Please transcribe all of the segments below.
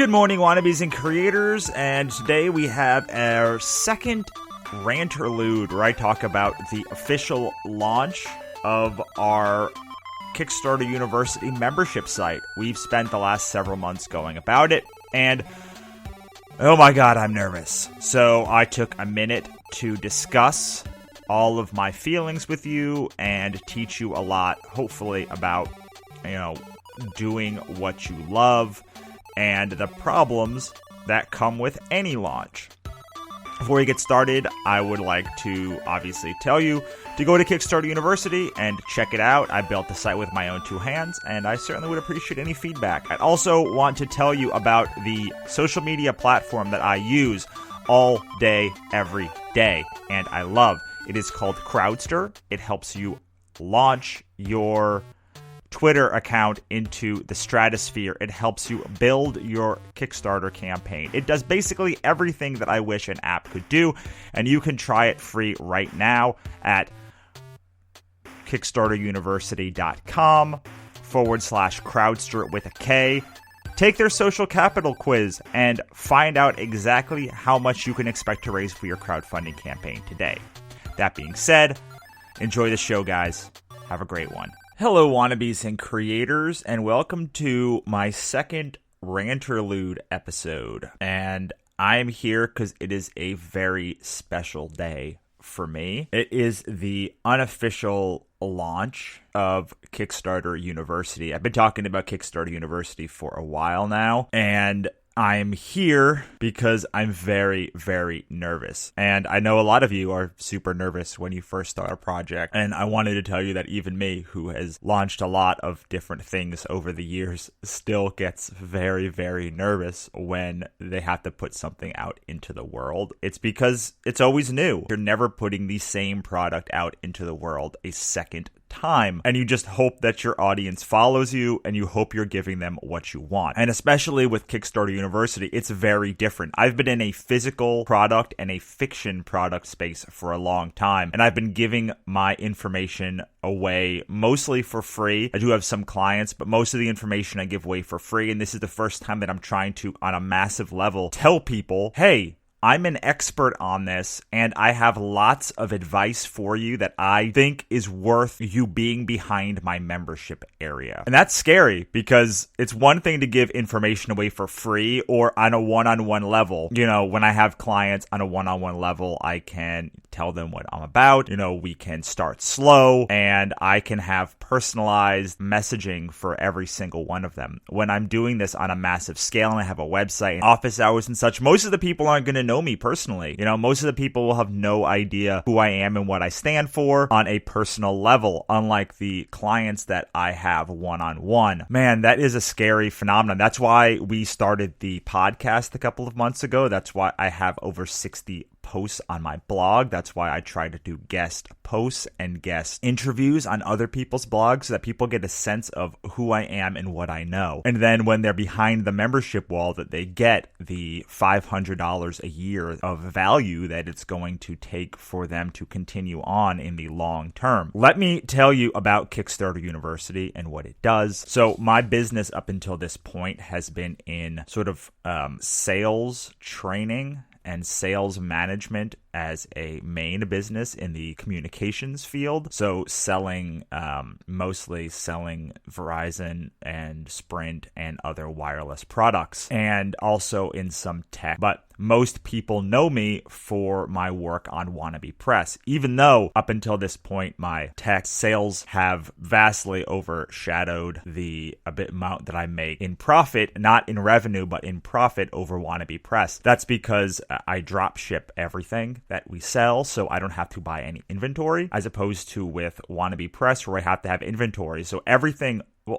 Good morning, wannabes and creators, and today we have our second ranterlude where I talk about the official launch of our Kickstarter University membership site. We've spent the last several months going about it, and oh my god, I'm nervous. So I took a minute to discuss all of my feelings with you and teach you a lot, hopefully, about, doing what you love and the problems that come with any launch. Before we get started, I would like to obviously tell you to go to Kickstarter University and check it out. I built the site with my own two hands, and I certainly would appreciate any feedback. I also want to tell you about the social media platform that I use all day, every day, and I love. It is called Crowdster. It helps you launch your Twitter account into the stratosphere. It helps you build your Kickstarter campaign. It does basically everything that I wish an app could do, and you can try it free right now at kickstarteruniversity.com/Crowdster with a K. Take their social capital quiz and find out exactly how much you can expect to raise for your crowdfunding campaign today. That being said, enjoy the show, guys. Have a great one. Hello, wannabes and creators, and welcome to my second ranterlude episode. And I'm here because it is a very special day for me. It is the unofficial launch of Kickstarter University. I've been talking about Kickstarter University for a while now, and I'm here because I'm very, very nervous. And I know a lot of you are super nervous when you first start a project. And I wanted to tell you that even me, who has launched a lot of different things over the years, still gets very, very nervous when they have to put something out into the world. It's because it's always new. You're never putting the same product out into the world a second time, and you just hope that your audience follows you, and you hope you're giving them what you want. And especially with Kickstarter University, it's very different. I've been in a physical product and a fiction product space for a long time, and I've been giving my information away mostly for free. I do have some clients, but most of the information I give away for free, and this is the first time that I'm trying to, on a massive level, tell people, hey, I'm an expert on this, and I have lots of advice for you that I think is worth you being behind my membership area. And that's scary because it's one thing to give information away for free or on a one-on-one level. When I have clients on a one-on-one level, I can tell them what I'm about. We can start slow, and I can have personalized messaging for every single one of them. When I'm doing this on a massive scale and I have a website and office hours and such, most of the people aren't going to know me personally. Most of the people will have no idea who I am and what I stand for on a personal level, unlike the clients that I have one-on-one. Man, that is a scary phenomenon. That's why we started the podcast a couple of months ago. That's why I have over 60 posts on my blog. That's why I try to do guest posts and guest interviews on other people's blogs so that people get a sense of who I am and what I know. And then when they're behind the membership wall, that they get the $500 a year of value that it's going to take for them to continue on in the long term. Let me tell you about Kickstarter University and what it does. So my business up until this point has been in sort of sales training and sales management as a main business in the communications field. So mostly selling Verizon and Sprint and other wireless products, and also in some tech. But most people know me for my work on Wannabe Press, even though up until this point, my tech sales have vastly overshadowed the amount that I make in profit, not in revenue, but in profit over Wannabe Press. That's because I drop ship everything that we sell, so I don't have to buy any inventory, as opposed to with Wannabe Press, where I have to have inventory. So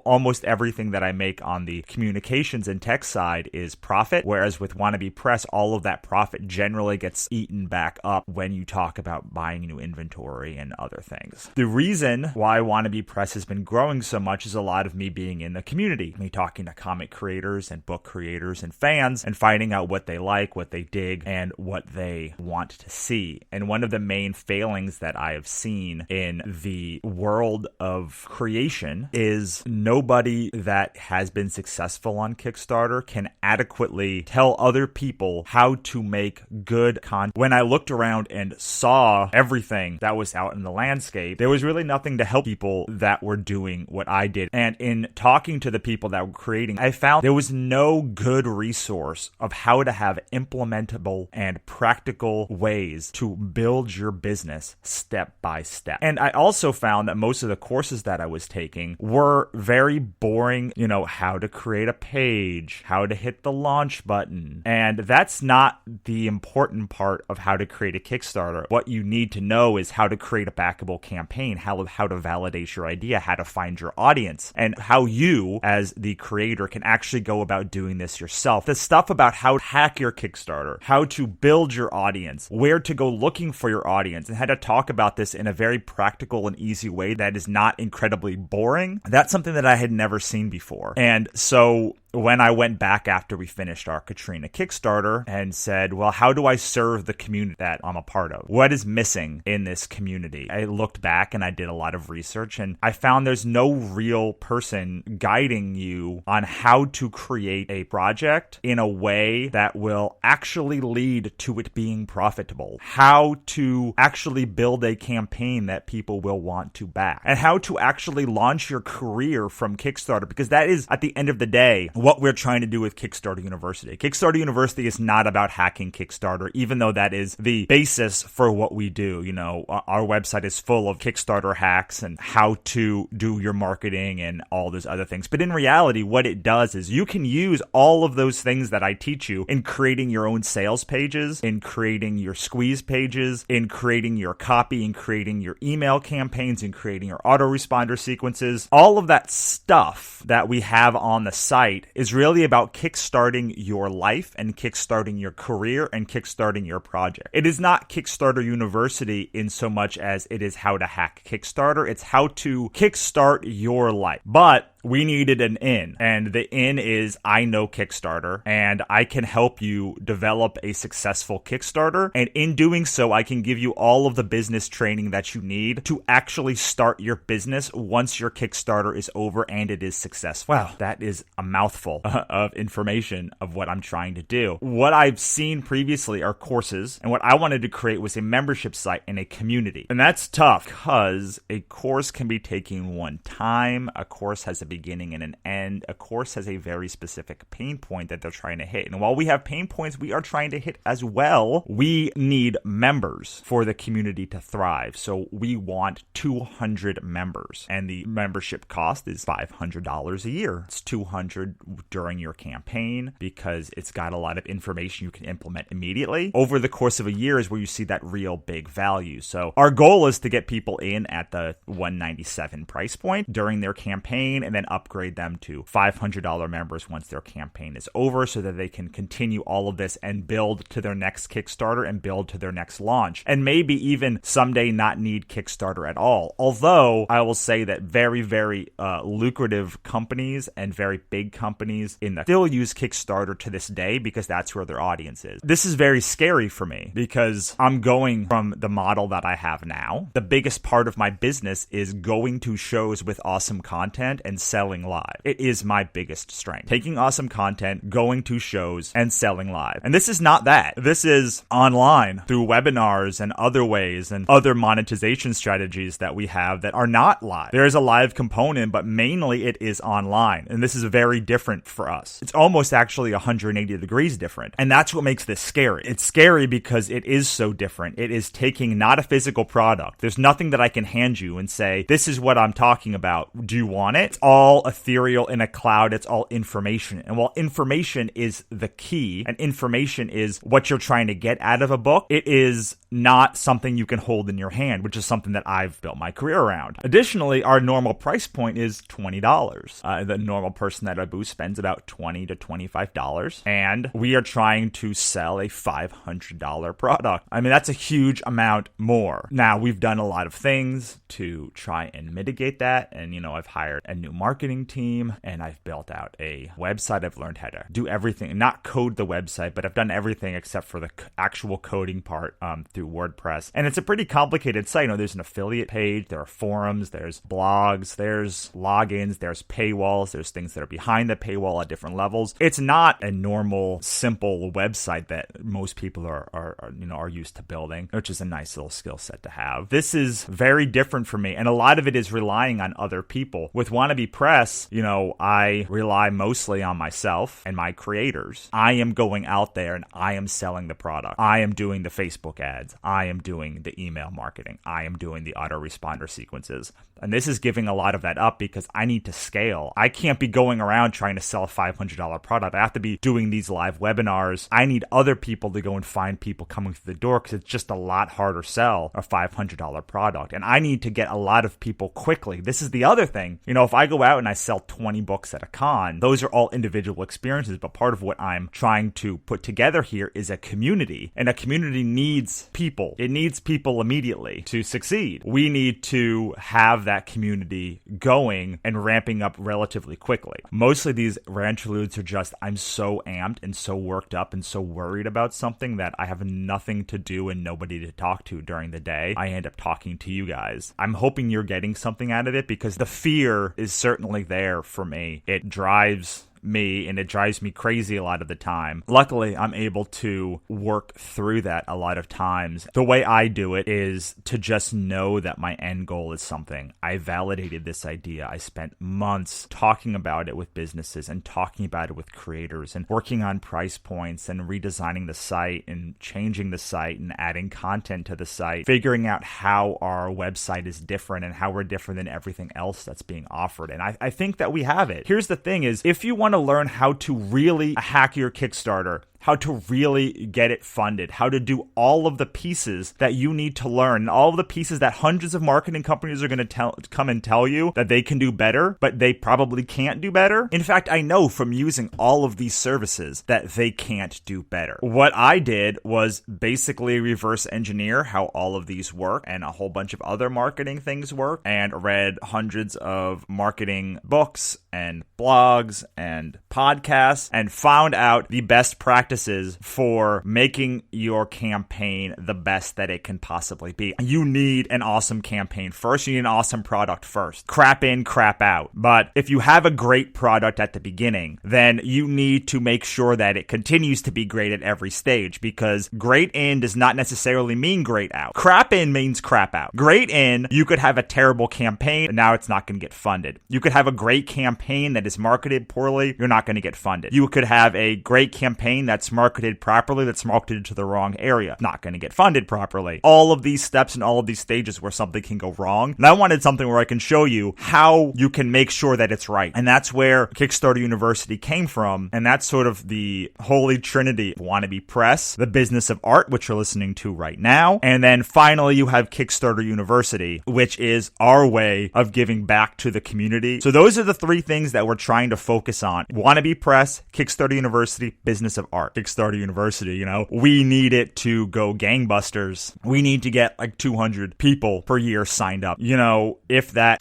almost everything that I make on the communications and tech side is profit, whereas with Wannabe Press, all of that profit generally gets eaten back up when you talk about buying new inventory and other things. The reason why Wannabe Press has been growing so much is a lot of me being in the community, me talking to comic creators and book creators and fans and finding out what they like, what they dig, and what they want to see. And one of the main failings that I have seen in the world of creation is nobody that has been successful on Kickstarter can adequately tell other people how to make good content. When I looked around and saw everything that was out in the landscape, there was really nothing to help people that were doing what I did. And in talking to the people that were creating, I found there was no good resource of how to have implementable and practical ways to build your business step by step. And I also found that most of the courses that I was taking were very boring, how to create a page, how to hit the launch button. And that's not the important part of how to create a Kickstarter. What you need to know is how to create a backable campaign, how to validate your idea, how to find your audience, and how you, as the creator, can actually go about doing this yourself. The stuff about how to hack your Kickstarter, how to build your audience, where to go looking for your audience, and how to talk about this in a very practical and easy way that is not incredibly boring. That's something that I had never seen before. And so when I went back after we finished our Katrina Kickstarter and said, well, how do I serve the community that I'm a part of? What is missing in this community? I looked back and I did a lot of research, and I found there's no real person guiding you on how to create a project in a way that will actually lead to it being profitable, how to actually build a campaign that people will want to back, and how to actually launch your career from Kickstarter, because that is, at the end of the day, what we're trying to do with Kickstarter University. Kickstarter University is not about hacking Kickstarter, even though that is the basis for what we do. Our website is full of Kickstarter hacks and how to do your marketing and all those other things. But in reality, what it does is you can use all of those things that I teach you in creating your own sales pages, in creating your squeeze pages, in creating your copy, in creating your email campaigns, in creating your autoresponder sequences. All of that stuff that we have on the site is really about kickstarting your life and kickstarting your career and kickstarting your project. It is not Kickstarter University in so much as it is how to hack Kickstarter. It's how to kickstart your life. But we needed an in, and the in is I know Kickstarter, and I can help you develop a successful Kickstarter. And in doing so, I can give you all of the business training that you need to actually start your business once your Kickstarter is over and it is successful. Wow, that is a mouthful of information of what I'm trying to do. What I've seen previously are courses, and what I wanted to create was a membership site and a community. And that's tough because a course can be taken one time. A course has a beginning and an end. A course has a very specific pain point that they're trying to hit. And while we have pain points we are trying to hit as well, we need members for the community to thrive. So we want 200 members, and the membership cost is $500 a year. It's $200 during your campaign because it's got a lot of information you can implement immediately. Over the course of a year is where you see that real big value. So our goal is to get people in at the $197 price point during their campaign, and then upgrade them to $500 members once their campaign is over, so that they can continue all of this and build to their next Kickstarter and build to their next launch, and maybe even someday not need Kickstarter at all. Although I will say that very, very lucrative companies and very big companies still use Kickstarter to this day because that's where their audience is. This is very scary for me because I'm going from the model that I have now. The biggest part of my business is going to shows with awesome content and selling live. It is my biggest strength. Taking awesome content, going to shows, and selling live. And this is not that. This is online through webinars and other ways and other monetization strategies that we have that are not live. There is a live component, but mainly it is online. And this is very different for us. It's almost actually 180 degrees different. And that's what makes this scary. It's scary because it is so different. It is taking not a physical product. There's nothing that I can hand you and say, this is what I'm talking about. Do you want it? It's all ethereal in a cloud. It's all information. And while information is the key and information is what you're trying to get out of a book, it is not something you can hold in your hand, which is something that I've built my career around. Additionally, our normal price point is $20. The normal person at our booth spends about $20 to $25, and we are trying to sell a $500 product. I mean, that's a huge amount more. Now, we've done a lot of things to try and mitigate that, and I've hired a new marketer marketing team, and I've built out a website. I've learned how to do everything, not code the website, but I've done everything except for the actual coding part through WordPress. And it's a pretty complicated site. There's an affiliate page, there are forums, there's blogs, there's logins, there's paywalls, there's things that are behind the paywall at different levels. It's not a normal, simple website that most people are used to building, which is a nice little skill set to have. This is very different for me, and a lot of it is relying on other people. With Wannabe Press, I rely mostly on myself and my creators. I am going out there and I am selling the product. I am doing the Facebook ads. I am doing the email marketing. I am doing the autoresponder sequences. And this is giving a lot of that up because I need to scale. I can't be going around trying to sell a $500 product. I have to be doing these live webinars. I need other people to go and find people coming through the door because it's just a lot harder sell a $500 product. And I need to get a lot of people quickly. This is the other thing. If I go out and I sell 20 books at a con, those are all individual experiences. But part of what I'm trying to put together here is a community. And a community needs people. It needs people immediately to succeed. We need to have that community going and ramping up relatively quickly. Mostly these ranterludes are just, I'm so amped and so worked up and so worried about something that I have nothing to do and nobody to talk to during the day. I end up talking to you guys. I'm hoping you're getting something out of it because the fear is certainly there for me. It drives me and it drives me crazy a lot of the time. Luckily, I'm able to work through that a lot of times. The way I do it is to just know that my end goal is something. I validated this idea. I spent months talking about it with businesses and talking about it with creators and working on price points and redesigning the site and changing the site and adding content to the site, figuring out how our website is different and how we're different than everything else that's being offered. And I think that we have it. Here's the thing is, if you want to learn how to really hack your Kickstarter, how to really get it funded, how to do all of the pieces that you need to learn, all of the pieces that hundreds of marketing companies are going to come and tell you that they can do better, but they probably can't do better. In fact, I know from using all of these services that they can't do better. What I did was basically reverse engineer how all of these work and a whole bunch of other marketing things work, and read hundreds of marketing books and blogs and podcasts and found out the best practices for making your campaign the best that it can possibly be. You need an awesome campaign first. You need an awesome product first. Crap in, crap out. But if you have a great product at the beginning, then you need to make sure that it continues to be great at every stage, because great in does not necessarily mean great out. Crap in means crap out. Great in, you could have a terrible campaign and now it's not going to get funded. You could have a great campaign that is marketed poorly, you're not going to get funded. You could have a great campaign that's marketed properly, that's marketed to the wrong area, not going to get funded properly. All of these steps and all of these stages where something can go wrong. And I wanted something where I can show you how you can make sure that it's right. And that's where Kickstarter University came from. And that's sort of the holy trinity of Wannabe Press, the business of art, which you're listening to right now. And then finally, you have Kickstarter University, which is our way of giving back to the community. So those are the three things that we're trying to focus on. Wannabe Press, Kickstarter University, business of art. Kickstarter University, we need it to go gangbusters. We need to get like 200 people per year signed up. If that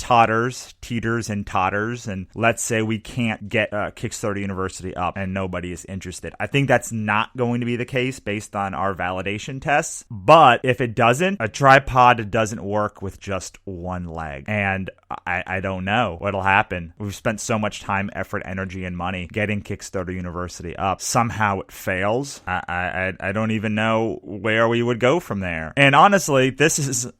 teeters and totters, and let's say we can't get Kickstarter University up and nobody is interested, I think that's not going to be the case based on our validation tests. But if it doesn't, a tripod doesn't work with just one leg. And I don't know what'll happen. We've spent so much time, effort, energy, and money getting Kickstarter University up. Somehow it fails. I don't even know where we would go from there. And honestly, this is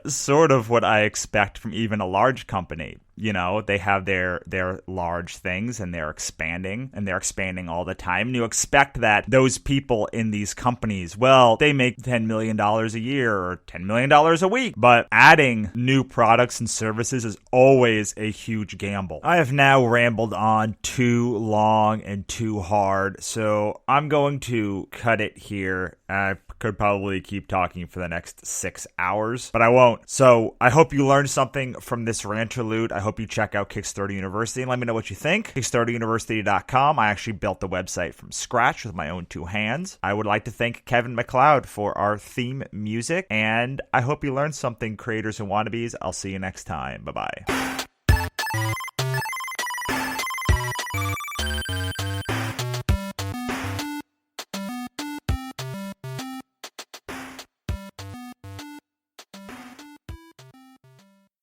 sort of what I expect from even a large company. They have their large things and they're expanding all the time. And you expect that those people in these companies, well, they make $10 million a year or $10 million a week. But adding new products and services is always a huge gamble. I have now rambled on too long and too hard, so I'm going to cut it here. I could probably keep talking for the next 6 hours, but I won't. So I hope you learned something from this ranterlude. I hope you check out Kickstarter University and let me know what you think. KickstarterUniversity.com. I actually built the website from scratch with my own two hands. I would like to thank Kevin MacLeod for our theme music, and I hope you learned something, creators and wannabes. I'll see you next time. Bye-bye.